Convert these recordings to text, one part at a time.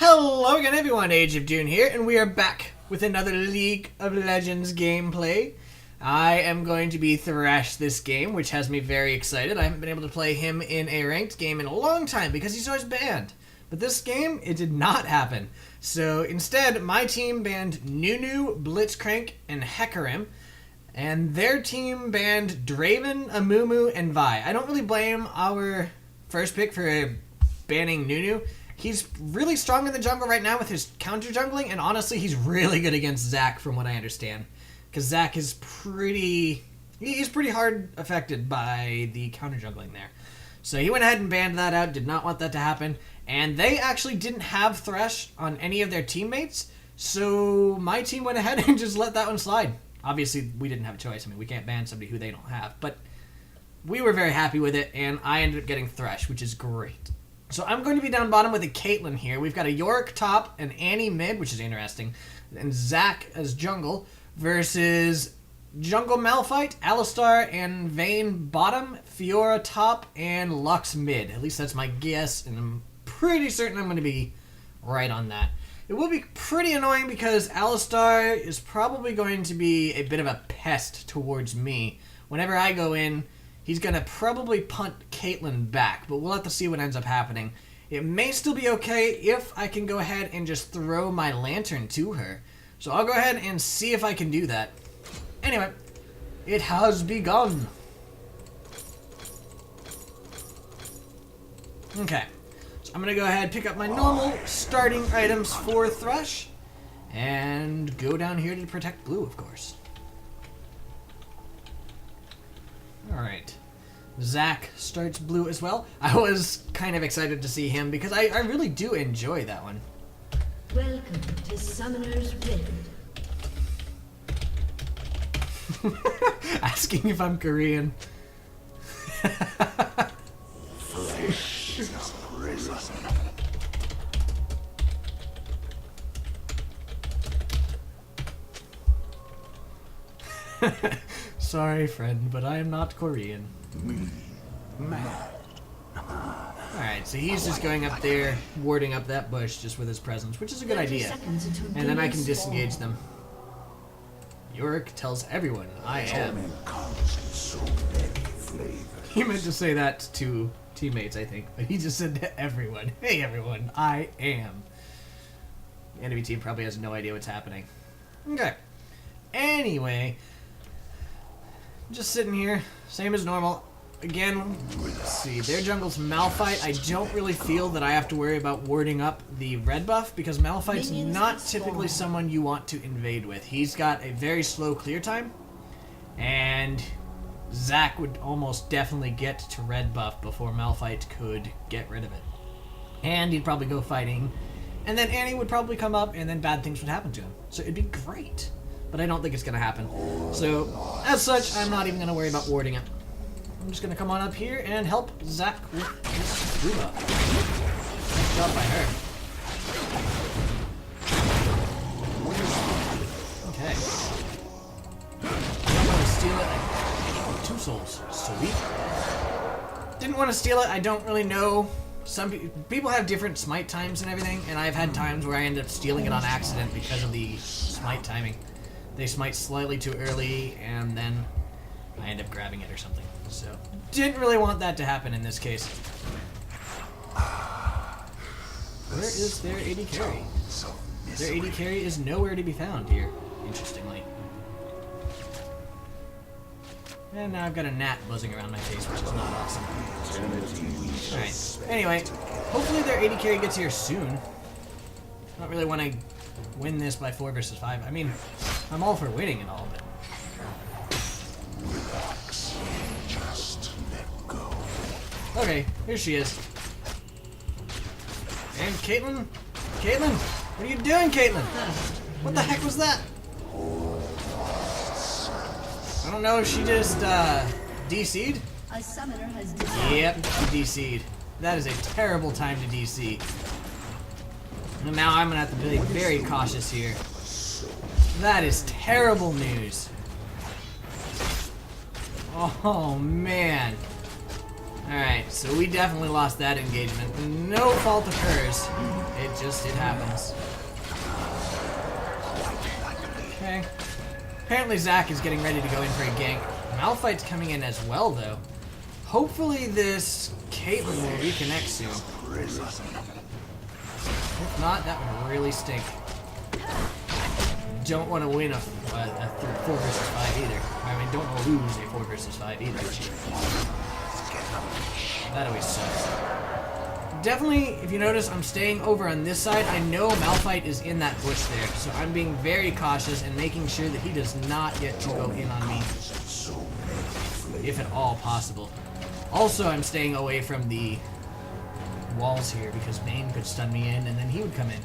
Hello again everyone, Ageofdune here, and we are back with another League of Legends gameplay. I am going to be Thresh this game, which has me very excited. I haven't been able to play him in a ranked game in a long time because he's always banned. But this game, it did not happen. So instead, my team banned Nunu, Blitzcrank, and Hecarim, and their team banned Draven, Amumu, and Vi. I don't really blame our first pick for banning Nunu. He's really strong in the jungle right now with his counter jungling, and honestly, he's really good against Zac from what I understand. Because Zac is he's pretty hard affected by the counter jungling there. So he went ahead and banned that out, did not want that to happen. And they actually didn't have Thresh on any of their teammates, so my team went ahead and just let that one slide. Obviously, we didn't have a choice. I mean, we can't ban somebody who they don't have, but we were very happy with it, and I ended up getting Thresh, which is great. So I'm going to be down bottom with a Caitlyn here. We've got a Yorick top, an Annie mid, which is interesting, and Zac as jungle, versus Jungle Malphite, Alistar, and Vayne bottom, Fiora top, and Lux mid. At least that's my guess, and I'm pretty certain I'm going to be right on that. It will be pretty annoying because Alistar is probably going to be a bit of a pest towards me. Whenever I go in, he's going to probably punt Caitlyn back, but we'll have to see what ends up happening. It may still be okay if I can go ahead and just throw my lantern to her. So I'll go ahead and see if I can do that. Anyway, it has begun. Okay, so I'm going to go ahead and pick up my normal starting items for Thresh and go down here to protect blue, of course. Alright, Zac starts blue as well. I was kind of excited to see him because I really do enjoy that one. Welcome to Summoner's Rift. Asking if I'm Korean. Flesh is prison. Sorry, friend, but I am not Korean. Alright, so he's just going up there, warding up that bush just with his presence, which is a good idea. And then I can disengage them. Yorick tells everyone, I am. He meant to say that to teammates, I think, but he just said to everyone, hey everyone, I am. The enemy team probably has no idea what's happening. Okay. Anyway, just sitting here, same as normal. Again, let's see, their jungle's Malphite. I don't really feel that I have to worry about warding up the red buff because Malphite's not typically someone you want to invade with. He's got a very slow clear time, and Zac would almost definitely get to red buff before Malphite could get rid of it. And he'd probably go fighting, and then Annie would probably come up, and then bad things would happen to him. So it'd be great, but I don't think it's going to happen. So, as such, I'm not even going to worry about warding it. I'm just going to come on up here and help Zac with his blue buff. Nice job by her. Okay. Don't want to steal it. 2 souls. Sweet. Didn't want to steal it. I don't really know. Some people have different smite times and everything, and I've had times where I end up stealing it on accident because of the smite timing. They smite slightly too early, and then I end up grabbing it or something. So, didn't really want that to happen in this case. Where is their AD carry? Their AD carry is nowhere to be found here, interestingly. And now I've got a gnat buzzing around my face, which is not awesome. Alright, anyway, hopefully their AD carry gets here soon. I don't really want to win this by 4 versus 5. I mean, I'm all for winning and all, but... Okay, here she is. And Caitlyn? Caitlyn? What are you doing, Caitlyn? What the heck was that? I don't know if she just, DC'd? A summoner has decided. Yep, she DC'd. That is a terrible time to DC. And now I'm gonna have to be very cautious here. That is terrible news. Oh, man. Alright, so we definitely lost that engagement. No fault of hers. It happens. Okay. Apparently Zac is getting ready to go in for a gank. Malphite's coming in as well, though. Hopefully this Caitlyn will reconnect soon. If not, that would really stink. Don't want to win a 4 versus 5 either. I mean, don't want to lose a 4 versus 5 either. That always sucks. Definitely, if you notice, I'm staying over on this side. I know Malphite is in that bush there, so I'm being very cautious and making sure that he does not get to go in on me, if at all possible. Also, I'm staying away from the walls here because Vayne could stun me in and then he would come in.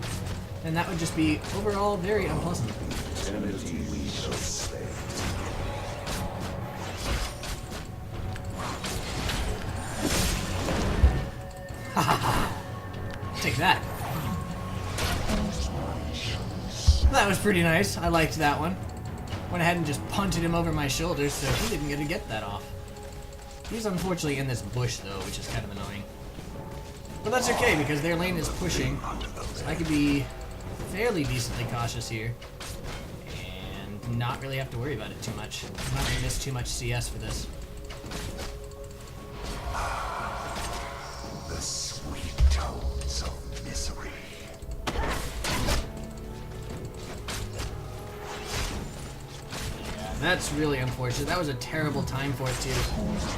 And that would just be overall very unpleasant. Take that. That was pretty nice. I liked that one. Went ahead and just punted him over my shoulders so he didn't get to get that off. He's unfortunately in this bush though, which is kind of annoying. But that's okay because their lane is pushing. So I could be fairly decently cautious here. And not really have to worry about it too much. I'm not going to miss too much CS for this. The sweet tones of misery. That's really unfortunate. That was a terrible time for it too.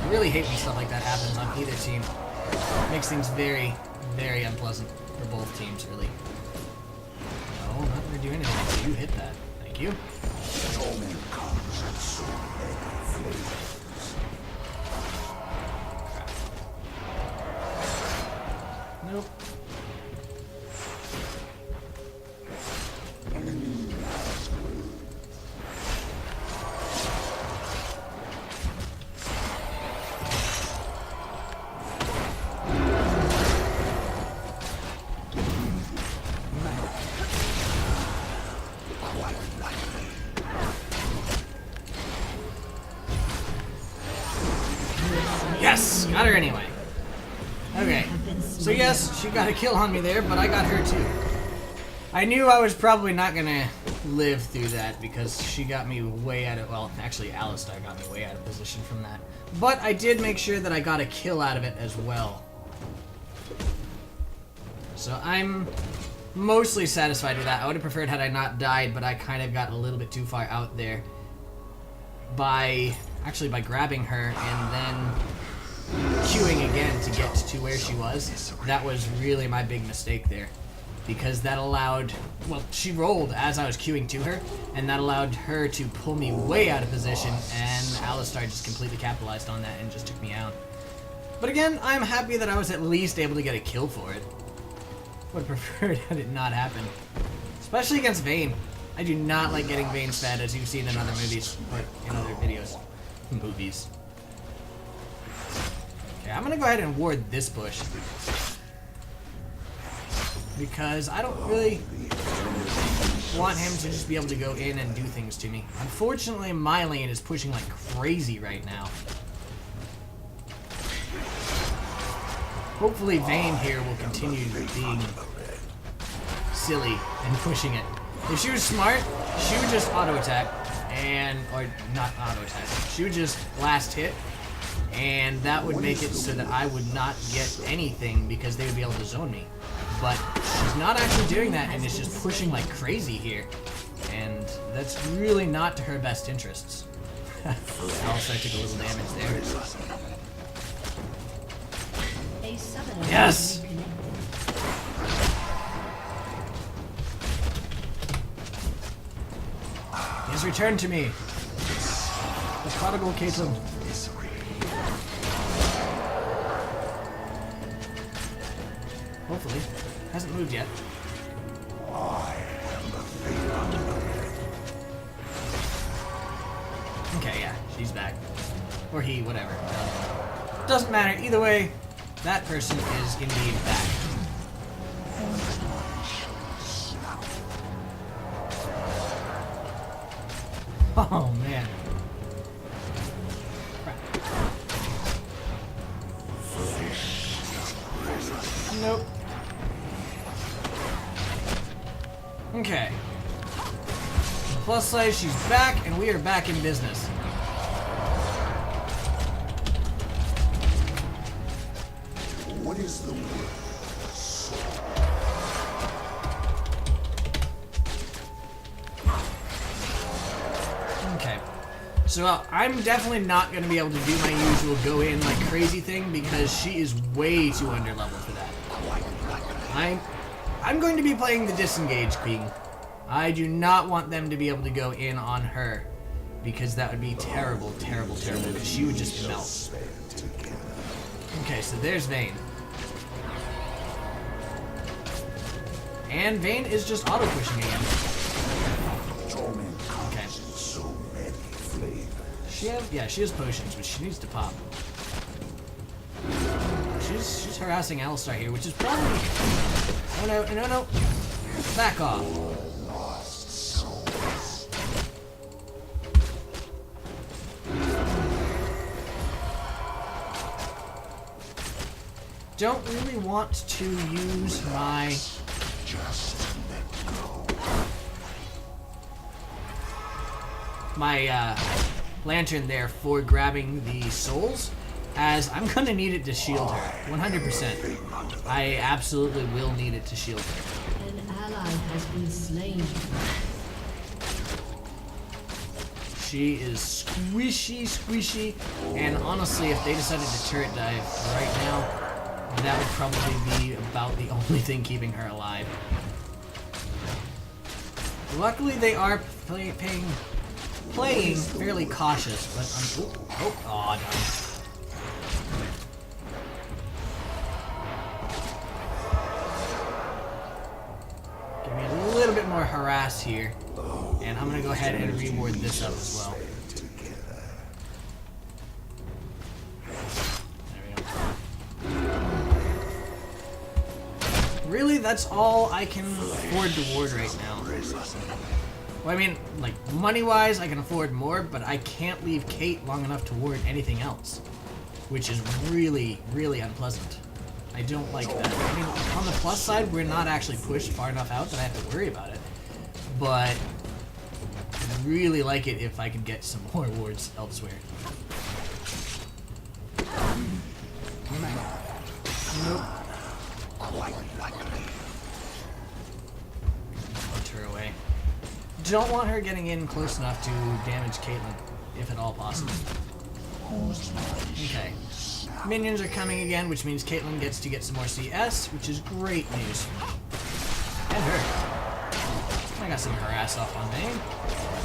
I really hate when stuff like that happens on either team. It makes things very, very unpleasant for both teams, really. Oh, not gonna do anything. You hit that. Thank you. Nope. Yes! Got her anyway. Okay. So yes, she got a kill on me there, but I got her too. I knew I was probably not gonna live through that because she got me way out of, well, actually Alistar got me way out of position from that. But I did make sure that I got a kill out of it as well. So I'm mostly satisfied with that. I would have preferred had I not died, but I kind of got a little bit too far out there by grabbing her and then queuing again to get to where she was. That was really my big mistake there, because that allowed, well, she rolled as I was queuing to her, and that allowed her to pull me way out of position, and Alistar just completely capitalized on that and just took me out. But again, I'm happy that I was at least able to get a kill for it. Would have preferred had it not happened. Especially against Vayne. I do not like getting Vayne fed, as you've seen in other movies, or in other videos. Movies. Okay, I'm gonna go ahead and ward this bush. Because I don't really want him to just be able to go in and do things to me. Unfortunately, my lane is pushing like crazy right now. Hopefully Vayne here will continue being silly and pushing it. If she was smart, she would just auto-attack, or not auto-attack, she would just last hit, and that would make it so that I would not get anything because they would be able to zone me. But she's not actually doing that and is just pushing like crazy here, and that's really not to her best interests. Alistar took a little damage there. Yes! He has returned to me. The prodigal Caitlyn. Hopefully. Hasn't moved yet. Okay, yeah, she's back. Or he, whatever. Doesn't matter. Either way, that person is indeed back. Oh, man. Okay. Plus size, she's back, and we are back in business. What is the word? Okay. So I'm definitely not going to be able to do my usual go in like crazy thing because she is way too underleveled for that. I'm going to be playing the disengage queen. I do not want them to be able to go in on her because that would be terrible, terrible, terrible because she would just melt. Okay, so there's Vayne. And Vayne is just auto-pushing again. Okay. She has potions, which she needs to pop. She's harassing Alistar here, which is probably... Oh no, no, no. Back off. Don't really want to use my... lantern there for grabbing the souls, as I'm gonna need it to shield her, 100%. I absolutely will need it to shield her. An ally has been slain. She is squishy, squishy, and honestly, if they decided to turret dive right now, that would probably be about the only thing keeping her alive. Luckily, they are playing fairly cautious, but oh, no. Give me a little bit more harass here, and I'm gonna go ahead and reward this up as well. There we go. Really, that's all I can afford to ward right now. Well, I mean, like, money-wise, I can afford more, but I can't leave Kate long enough to ward anything else, which is really, really unpleasant. I don't like that. I mean, on the plus side, we're not actually pushed far enough out that I have to worry about it, but I'd really like it if I could get some more wards elsewhere. Nope. Quite likely. Put her away. Don't want her getting in close enough to damage Caitlyn, if at all possible. Okay. Minions are coming again, which means Caitlyn gets to get some more CS, which is great news. And her. I got some harass off on Vayne.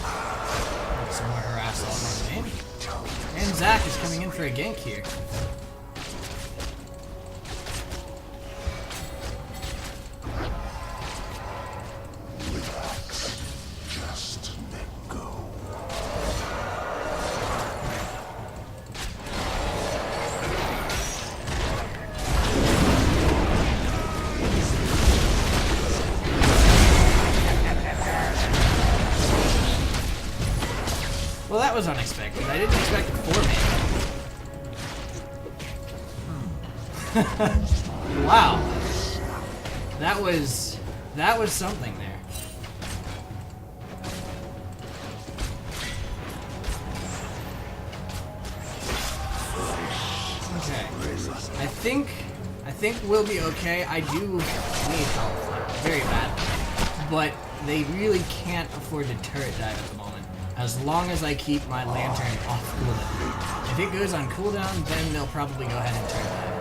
Got some more harass off on Vayne. And Zac is coming in for a gank here. Well, that was unexpected. I didn't expect it for me. Wow. That was something there. Okay. I think we'll be okay. I do need help very bad. But they really can't afford to turret dive at the moment. As long as I keep my lantern off cooldown. If it goes on cooldown, then they'll probably go ahead and turret dive.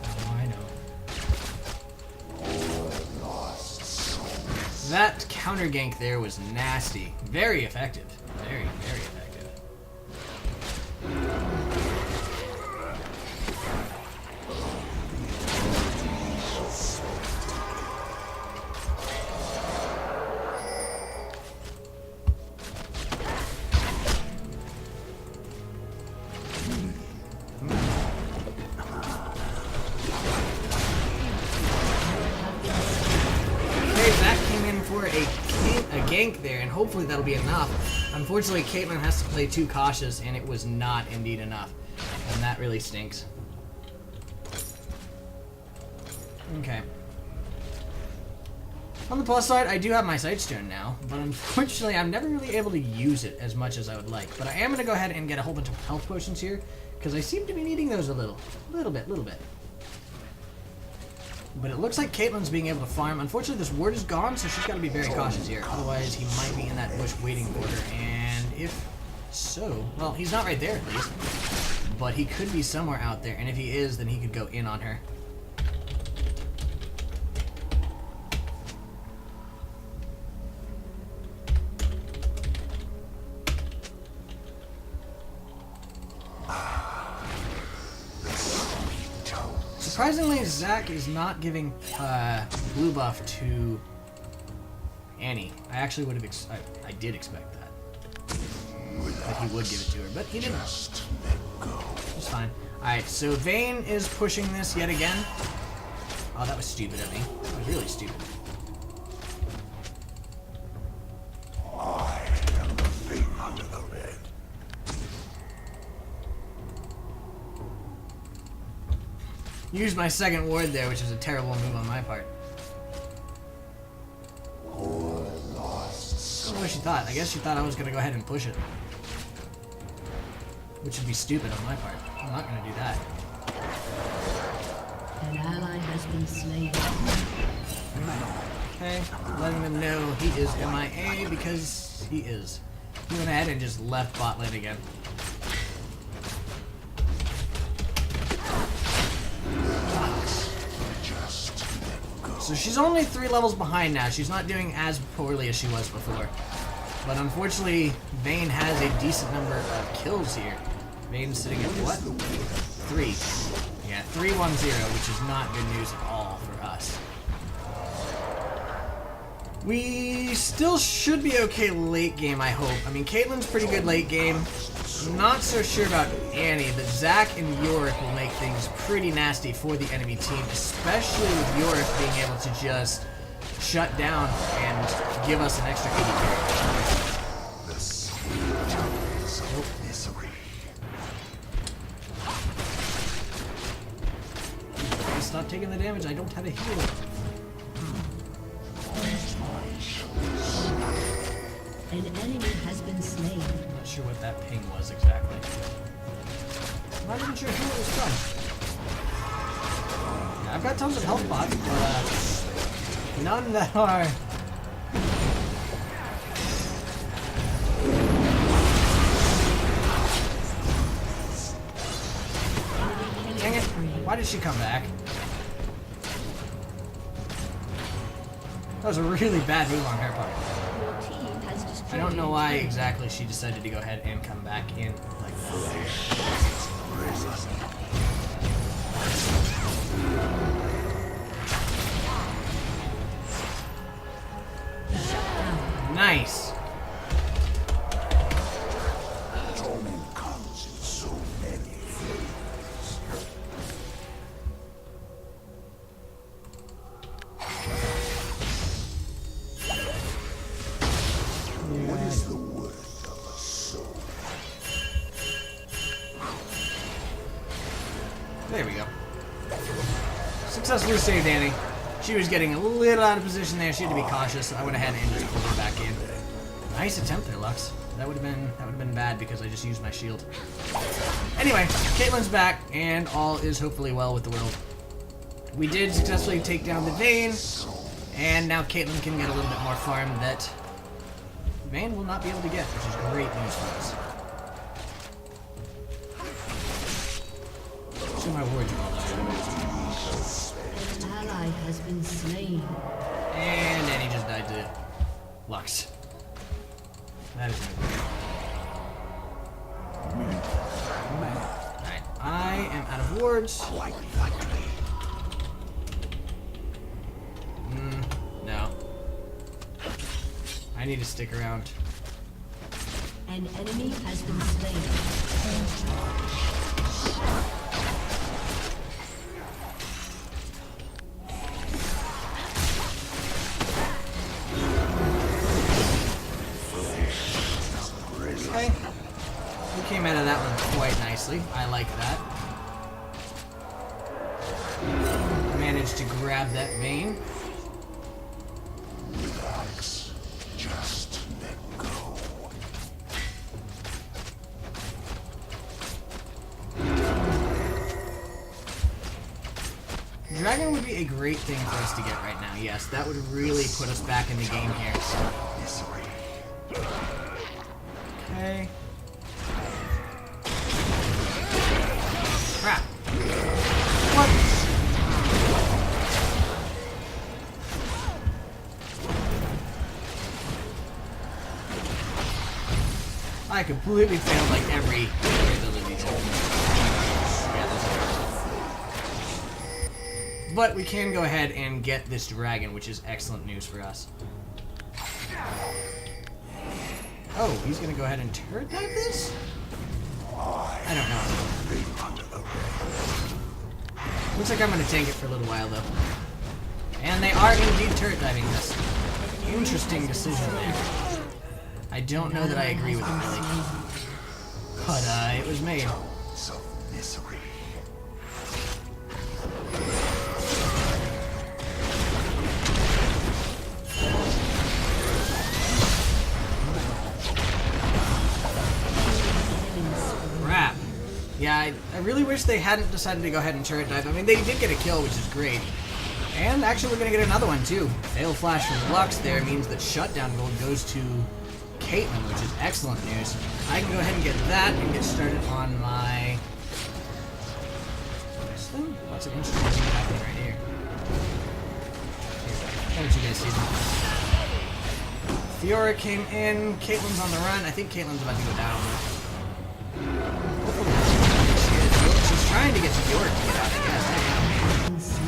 Oh, I know. That counter gank there was nasty. Very effective. Very, very effective. A gank there, and hopefully that'll be enough. Unfortunately, Caitlyn has to play too cautious, and it was not indeed enough. And that really stinks. Okay. On the plus side, I do have my Sightstone now, but unfortunately I'm never really able to use it as much as I would like. But I am going to go ahead and get a whole bunch of health potions here, because I seem to be needing those a little bit. But it looks like Caitlyn's being able to farm. Unfortunately, this ward is gone, so she's got to be very cautious here. Otherwise, he might be in that bush waiting for her. And if so, well, he's not right there at least. But he could be somewhere out there, and if he is, then he could go in on her. Surprisingly, Zach is not giving blue buff to Annie. I actually would have. I did expect that he would give it to her, but he didn't. It's fine. All right, so Vayne is pushing this yet again. Oh, that was stupid of me. That was really stupid. I am the thing under the bed. Used my second ward there, which is a terrible move on my part. I don't know what she thought. I guess she thought I was going to go ahead and push it. Which would be stupid on my part. I'm not going to do that. An ally has been slain. Okay, letting them know he is MIA because he is. He went ahead and just left bot lane again. So she's only 3 levels behind now. She's not doing as poorly as she was before. But unfortunately, Vayne has a decent number of kills here. Vayne's sitting at what? 3. Yeah, 3-1-0, which is not good news at all for us. We still should be okay late game, I hope. I mean, Caitlyn's pretty good late game. Not so sure about Annie, but Zach and Yorick will make things pretty nasty for the enemy team, especially with Yorick being able to just shut down and give us an extra 80 carry. The sweet times of misery. Stop taking the damage, I don't have a heal. An enemy has been slain. I'm not sure what that ping was exactly. I'm not even sure who it was from. Yeah, I've got tons of health pots, but none that are... Dang it! Why did she come back? That was a really bad move on her part. I don't know why exactly she decided to go ahead and come back in like that. Nice. Torment comes in so many flavors. What is the worth of a soul? There we go. Successfully saved Annie. She was getting a little out of position there. She had to be cautious. So I went ahead and just pulled her back in. Nice attempt there, Lux. That would have been bad because I just used my shield. Anyway, Caitlyn's back, and all is hopefully well with the world. We did successfully take down the Vayne, and now Caitlyn can get a little bit more farm that Vayne will not be able to get, which is great news for us. So my words are all there. An ally has been slain. And then he just died to Lux. That is no good. Alright, I am out of wards. Quite likely. No. I need to stick around. An enemy has been slain. Okay. We came out of that one quite nicely. I like that. Man, manage to grab that Vayne. Relax. Just let go. Dragon would be a great thing for us to get right now. Yes, that would really put us back in the game here. Okay. Crap. What? I completely failed like every ability to. But we can go ahead and get this dragon, which is excellent news for us. Oh, he's gonna go ahead and turret dive this? I don't know. Looks like I'm gonna tank it for a little while though. And they are indeed turret diving this. Interesting decision there. I don't know that I agree with it really. But it was made. Misery. Crap. Yeah, I really wish they hadn't decided to go ahead and turret dive. I mean, they did get a kill, which is great. And actually, we're going to get another one, too. Fail Flash from Lux there means that Shutdown Gold goes to Caitlyn, which is excellent news. I can go ahead and get that and get started on my... Lots of interesting things happening right here. How did you guys see that? Fiora came in. Caitlyn's on the run. I think Caitlyn's about to go down. She's trying to get to Yorick to get out, I guess.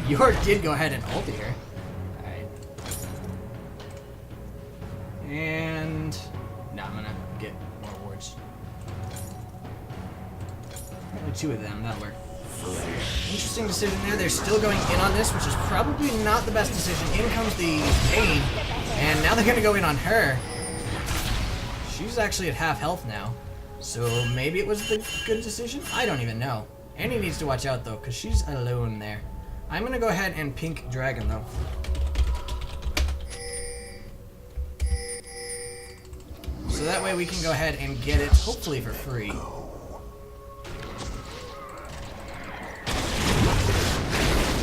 Yorick did go ahead and ult here. Alright. And... no, I'm gonna get more wards. Only two of them, that'll work. Interesting decision there. They're still going in on this, which is probably not the best decision. In comes the Vayne, and now they're gonna go in on her. She's actually at half health now. So maybe it was the good decision? I don't even know. Annie needs to watch out though, because she's alone there. I'm going to go ahead and pink dragon though. So that way we can go ahead and get it, hopefully for free.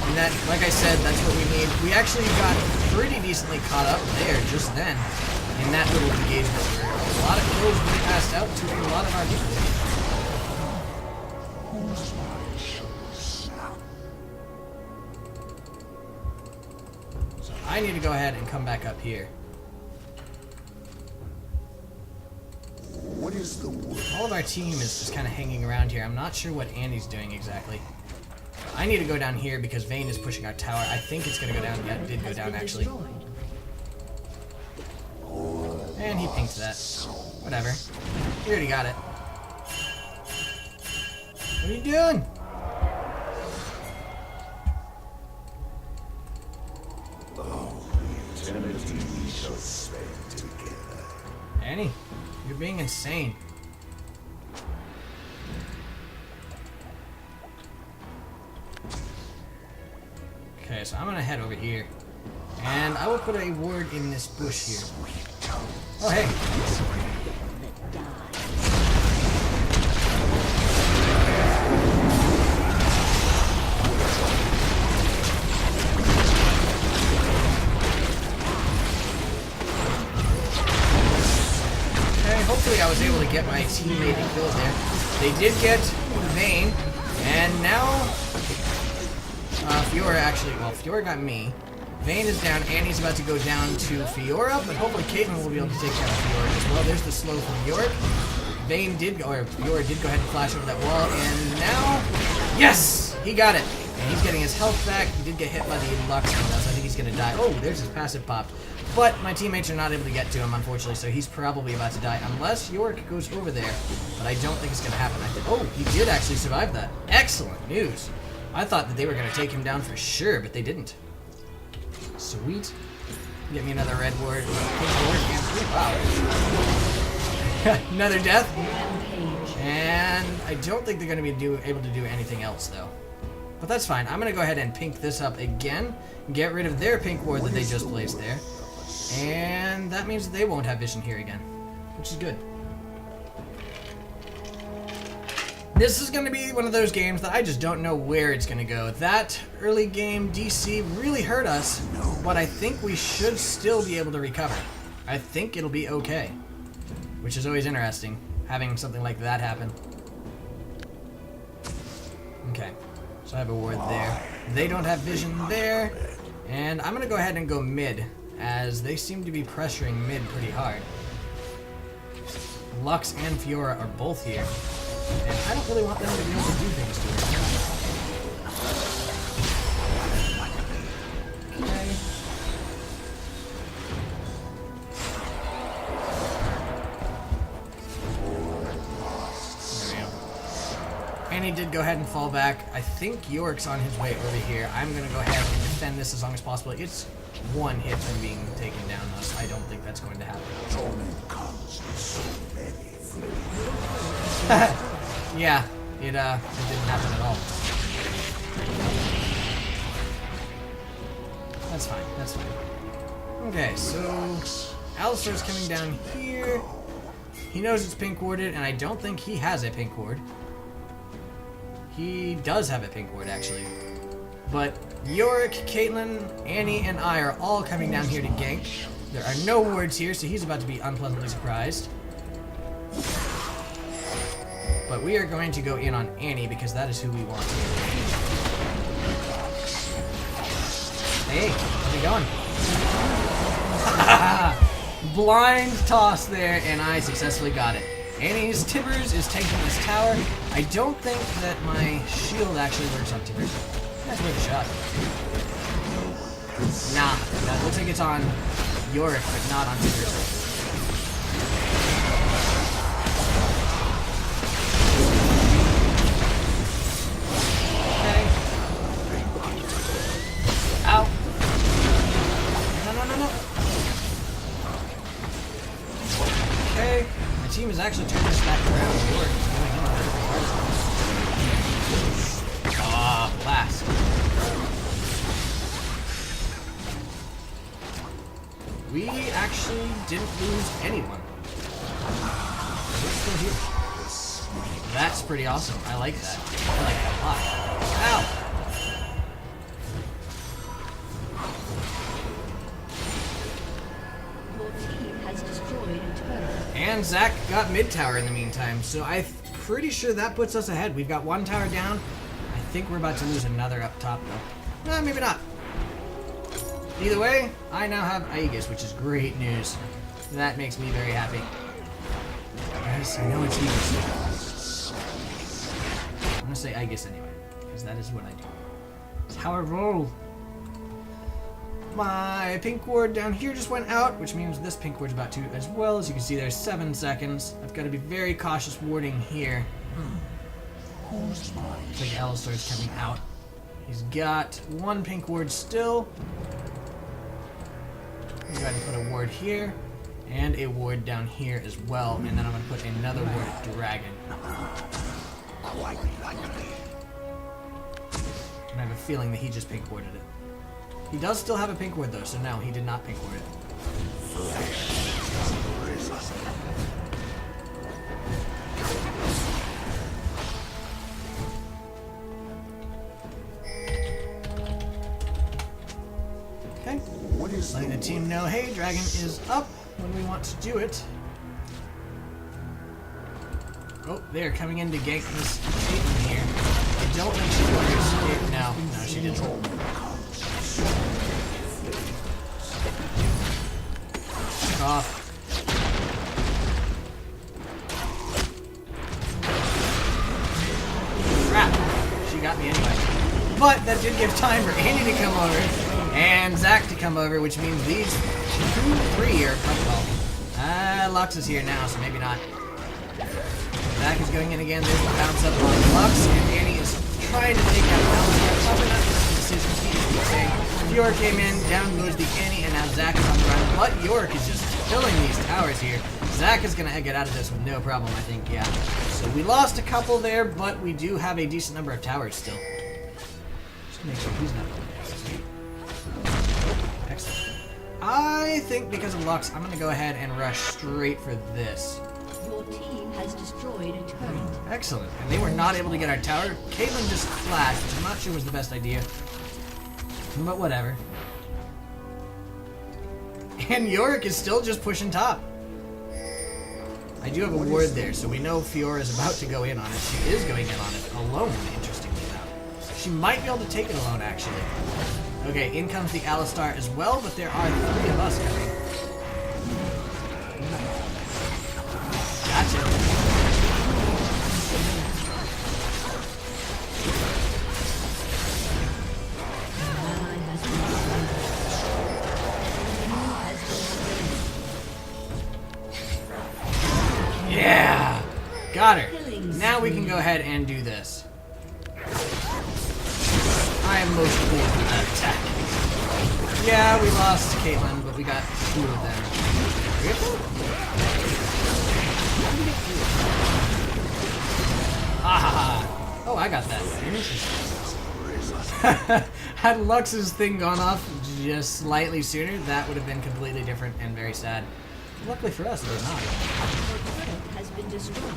And that, like I said, that's what we need. We actually got pretty decently caught up there just then. In that little engagement where a lot of kills being passed out to a lot of our people. So I need to go ahead and come back up here. What is the word? All of our team is just kind of hanging around here. I'm not sure what Annie's doing exactly. I need to go down here because Vayne is pushing our tower. I think it's going to go down. Yeah, it did go down actually. And he pinked that. Whatever. He already got it. What are you doing? Eternity we shall spend together. Annie, you're being insane. Okay, so I'm gonna head over here. And I will put a ward in this bush here. Oh, hey. Okay, hopefully I was able to get my teammate killed there. They did get Vayne, and now Fiora actually, well, Fiora got me. Vayne is down, Annie's about to go down to Fiora, but hopefully Caitlyn will be able to take care of Fiora as well. There's the slow from Yorick. Vayne did go, or Fiora did go ahead and flash over that wall, and now, yes! He got it! And he's getting his health back. He did get hit by the Lux, so I think he's gonna die. Oh, there's his passive popped. But my teammates are not able to get to him, unfortunately, so he's probably about to die, unless Yorick goes over there. But I don't think it's gonna happen. Oh, he did actually survive that. Excellent news. I thought that they were gonna take him down for sure, but they didn't. Sweet. Get me another red ward. Wow. Another death. And I don't think they're going to be able to do anything else, though. But that's fine. I'm going to go ahead and pink this up again. Get rid of their pink ward that they just placed there. And that means they won't have vision here again, which is good. This is going to be one of those games that I just don't know where it's going to go. That early game DC really hurt us, but I think we should still be able to recover. I think it'll be okay, which is always interesting, having something like that happen. Okay, so I have a ward there. They don't have vision there, and I'm going to go ahead and go mid, as they seem to be pressuring mid pretty hard. Lux and Fiora are both here. And I don't really want them to be able to do things to her. Okay. There we go. Annie did go ahead and fall back. I think Yorick's on his way over here. I'm going to go ahead and defend this as long as possible. It's one hit from being taken down, thus I don't think that's going to happen. Yeah, it didn't happen at all. That's fine, that's fine. Okay, so Alistar's coming down here. He knows it's pink warded, and I don't think he has a pink ward. He does have a pink ward, actually. But Yorick, Caitlyn, Annie, and I are all coming down here to gank. There are no wards here, so he's about to be unpleasantly surprised. But we are going to go in on Annie because that is who we want. Hey, how's it going? Blind toss there, and I successfully got it. Annie's Tibbers is taking this tower. I don't think that my shield actually works on Tibbers. That's worth a shot. Nah, that looks like it's on Yorick, but not on Tibbers. Team is actually turning this back around. Yorick is going in on it. Ah, blast. We actually didn't lose anyone. We're still here. That's pretty awesome. I like that. I like that a lot. Ow! And Zach got mid tower in the meantime, so I'm pretty sure that puts us ahead. We've got one tower down. I think we're about to lose another up top, though. Maybe not. Either way, I now have Aegis, which is great news. That makes me very happy. Yes, I know it's Aegis. I'm gonna say Aegis anyway, because that is what I do. It's how I roll. My pink ward down here just went out, which means this pink ward's about to as well. As you can see, there's 7 seconds. I've got to be very cautious warding here. Looks like Alistar's coming out. He's got 1 pink ward still. Go ahead and put a ward here, and a ward down here as well. And then I'm going to put another ward at Dragon. Quite likely. And I have a feeling that he just pink warded it. He does still have a pink ward though, so no, he did not pink ward it. Okay. Letting the team know, hey, Dragon is up when we want to do it. Oh, they're coming in to gank this Caitlyn here. I don't think she's going to escape now. No, she didn't. Off. Crap. She got me anyway. But that did give time for Annie to come over and Zach to come over, which means these 2-3 are well. Lux is here now, so maybe not. Zach is going in again. There's the bounce up on Lux, and Annie is trying to take out Alistar. Probably not the best decision. He's saying Fiora came in, down goes the Annie, and now Zach is on the run. But Yorick is just killing these towers here. Zach is going to get out of this with no problem, I think, yeah. So we lost a couple there, but we do have a decent number of towers still. to make sure he's not going to. Excellent. I think because of Lux, I'm going to go ahead and rush straight for this. Your team has destroyed a turret. Excellent. And they were not able to get our tower. Caitlyn just flashed, which I'm not sure was the best idea. But whatever. And Yorick is still just pushing top. I do have a ward there, so we know Fiora is about to go in on it. She is going in on it alone, interestingly enough. She might be able to take it alone, actually. Okay, in comes the Alistar as well, but there are 3 of us coming. Gotcha. Yeah! Got her. Now we can go ahead and do this. I am most pleased with that attack. Yeah, we lost Caitlyn, but we got 2 of them. Ah! Oh, I got that. Had Lux's thing gone off just slightly sooner, that would have been completely different and very sad. Luckily for us, they're not. Has been destroyed.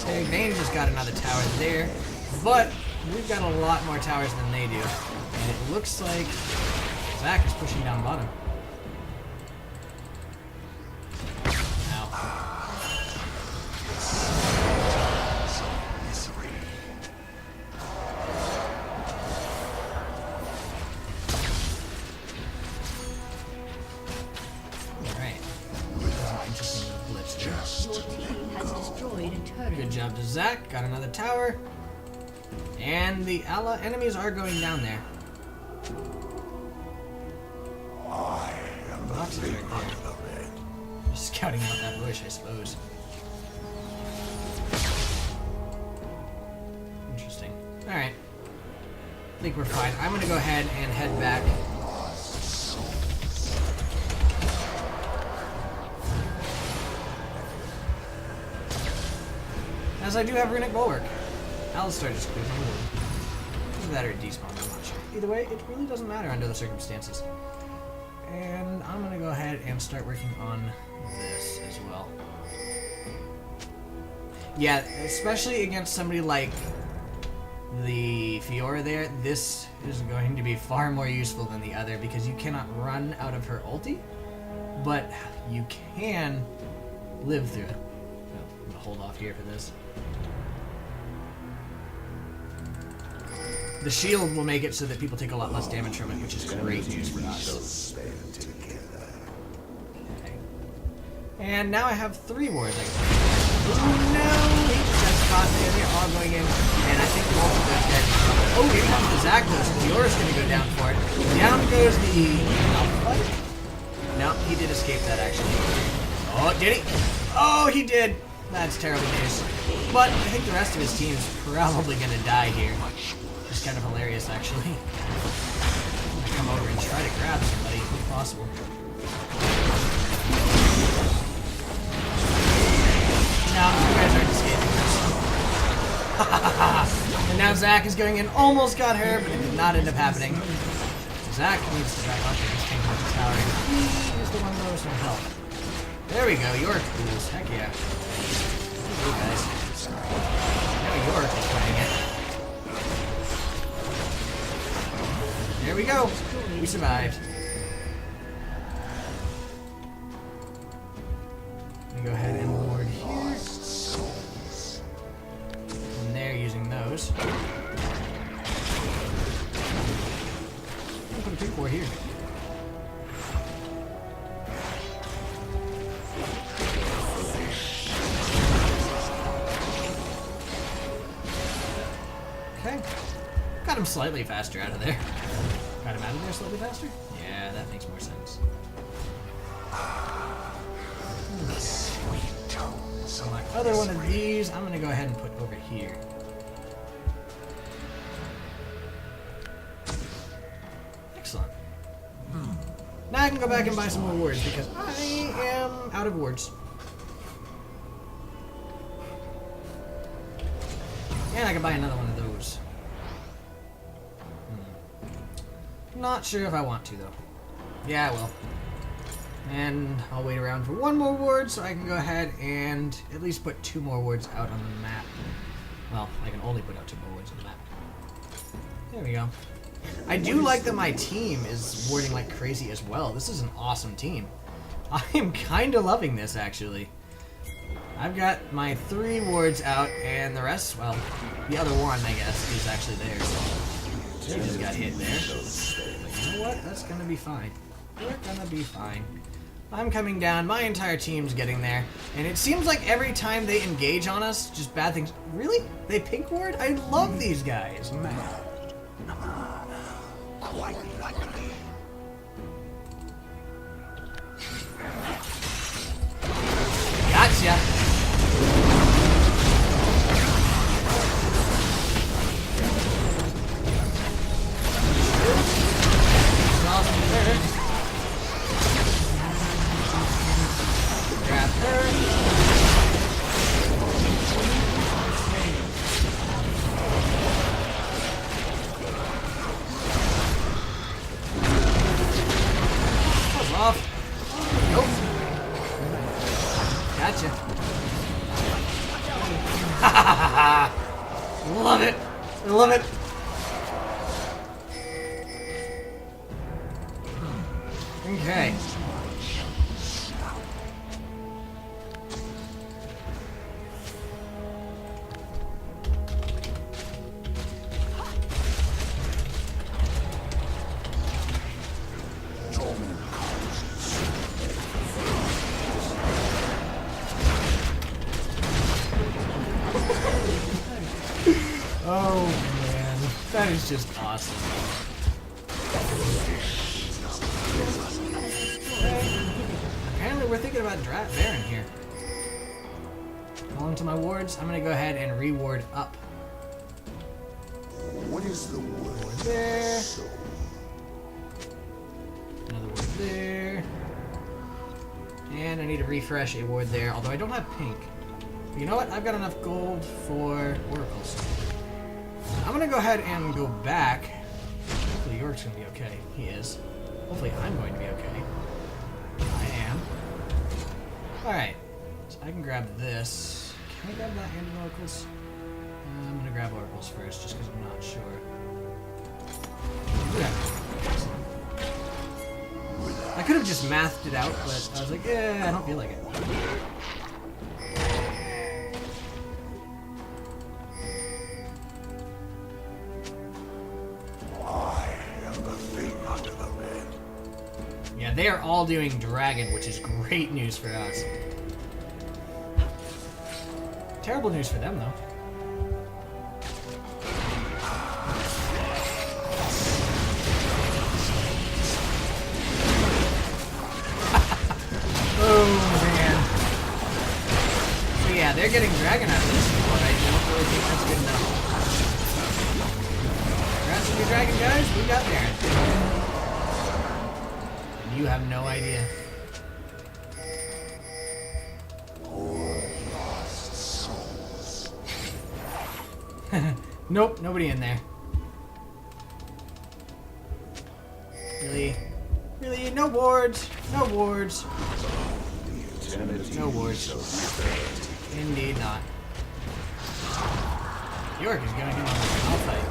Okay, Vayne just got another tower there, but we've got a lot more towers than they do. And it looks like Zach is pushing down bottom. Ow. Alright. There's an interesting glitch there. Your team has destroyed a turret. Good job to Zach. Got another tower. And the enemies are going down there. I am the Box is big right hunter there. of men. Just scouting out that bush, I suppose. Interesting. Alright. I think we're fine. I'm gonna go ahead and head back. As I do have Runic Bulwark. Alistar just clears on the wood. Either that or despawn, I'm not sure. Either way, it really doesn't matter under the circumstances. And I'm gonna go ahead and start working on this as well. Yeah, especially against somebody like the Fiora there, this is going to be far more useful than the other because you cannot run out of her ulti, but you can live through it. I'm gonna hold off here for this. The shield will make it so that people take a lot less damage from it, which is great news for us. Stand together. Okay. And now I have 3 wards. Oh no! He just got caught there. They're all going in. And I think both of them dead. Oh, here comes the Zakdos. Fiora's going to go down for it. Down goes the Malphite. No, he did escape that actually. Oh, did he? Oh, he did. That's terrible news. But I think the rest of his team is probably going to die here. It's kind of hilarious, actually. I'm gonna come over and try to grab somebody, if possible. No, you guys aren't escaping this. And now Zach is going in, almost got her, but it did not end up happening. Zach needs to back up and just take out the tower. He is the one that some help. There we go, Yorick rules. Heck yeah. You guys. Now Yorick is playing it. There we go. We survived. Let me go ahead and ward here. And they're using those. I'll put a big ward here. Okay. Got him slightly faster out of there. Got him out of there slightly faster? Yeah, that makes more sense. The sweet tones So of my other one of these, I'm gonna go ahead and put over here. Excellent. Now I can go back and buy some more wards because I am out of wards. And I can buy another one of those. Not sure if I want to, though. Yeah, I will. And I'll wait around for one more ward so I can go ahead and at least put 2 more wards out on the map. Well, I can only put out 2 more wards on the map. There we go. I do like that my team is warding like crazy as well. This is an awesome team. I am kind of loving this, actually. I've got my 3 wards out, and the rest, well, the other one, I guess, is actually there. So they just got hit there. But you know what? That's gonna be fine. We're gonna be fine. I'm coming down. My entire team's getting there. And it seems like every time they engage on us, just bad things. Really? They pink ward? I love these guys. Man. Quite likely. Gotcha. Grab her. Off. Nope. Gotcha. Love it. I love it. Okay. Oh man, that is just awesome. Apparently we're thinking about Baron here. Calling to my wards, I'm gonna go ahead and reward up. What is the word? There. Another ward there. And I need to refresh a ward there, although I don't have pink. You know what? I've got enough gold for oracles. I'm gonna go ahead and go back. Hopefully Yorick's gonna be okay. He is. Hopefully I'm going to be okay. I am. Alright. So I can grab this. Can I grab that and oracles? I'm gonna grab oracles first just because I'm not sure. Yeah. I could have just mathed it out, but I was like, I don't feel like it. Yeah, they are all doing dragon, which is great news for us. Terrible news for them, though. Oh, man. So yeah, they're getting dragon out of this, but I don't really think that's good enough. Congrats on your dragon, guys. We got Baron. And you have no idea. Nope, nobody in there. Really? Really? No wards. No wards. No wards. Indeed not. Yorick is going in on the Malphite.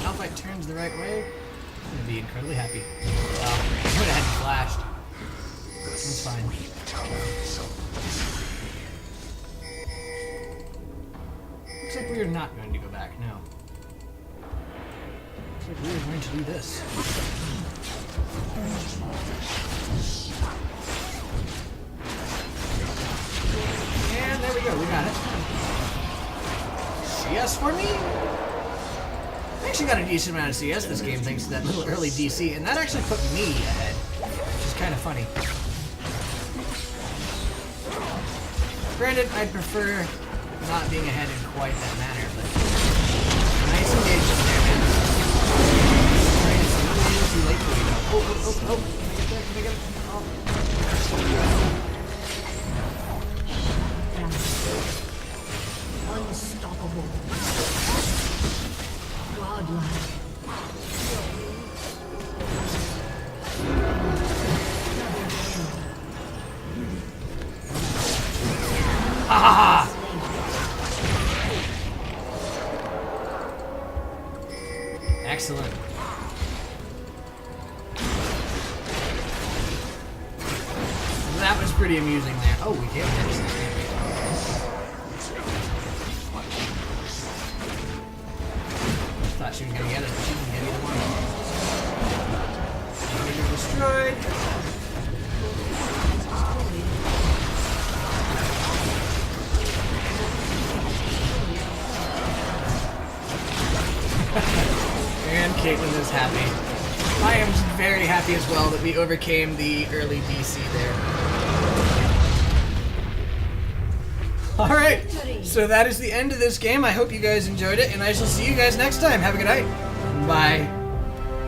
Malphite turns the right way. I'm going to be incredibly happy. Well, I would have had flashed. It's fine. Looks like we are not going to go back, no. Looks like we are going to do this. And there we go, we got it. CS for me? I actually got a decent amount of CS this game thanks to that little early DC, and that actually put me ahead, which is kind of funny. Granted, I'd prefer not being ahead in quite that manner, but nice engagement there, man. Alright, it's a little too late for you though. Oh, can I get there? Can I get it? Oh. Unstoppable. Godlike. Excellent. That was pretty amusing there. Oh, we can't finish this game. Thought she was gonna get it, but she didn't get either one. Enemy destroyed. And Caitlyn is happy. I am very happy as well that we overcame the early DC there. Alright, so that is the end of this game. I hope you guys enjoyed it, and I shall see you guys next time. Have a good night. Bye.